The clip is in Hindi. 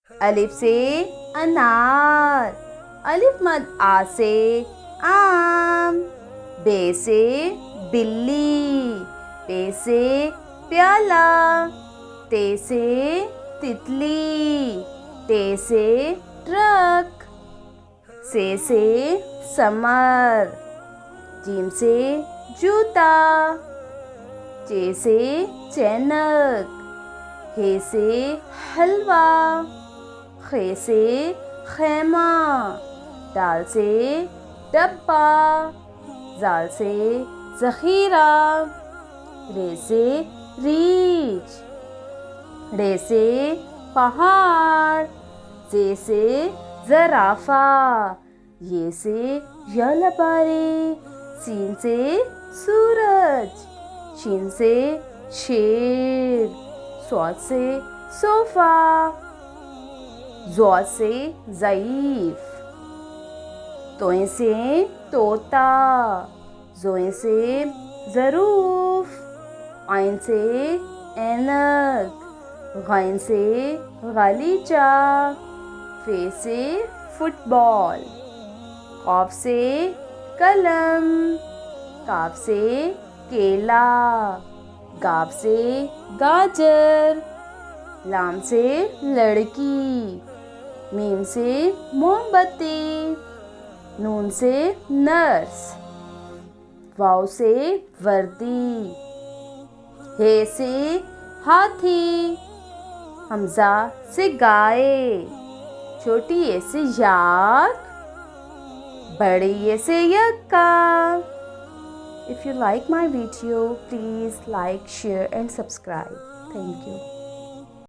अलिफ से अनार, अलिफ मद आ से आम। बे से बिल्ली, पे से प्याला। ते से तितली, टे से ट्रक। से समर, जीम से जूता। चे से चैनक, हे से हलवा। खे से खैमा, दाल से डब्बा। जाल से ज़ख़ीरा, रे से रीछ। रे से पहाड़, जे से ज़राफ़ा। ये से यलबारी, सीन से सूरज। शीन से शेर, स्वाद से सोफ़ा। ज़ौद से ज़ईफ़, तोए से तोता। ज़ोए से ज़रूफ़, आइन से ऐनक। गैन से गलीचा, फे से फुटबॉल। कॉफ से कलम, काफ से केला। गाफ से गाजर, लाम से लड़की। मीम से मोमबत्ती, नून से नर्स। वाव से वर्दी, हे से हाथी। हमजा से गाय, छोटी ये से याक, बड़ी ये से यक्का। If you like my video, please like, share and subscribe. Thank you.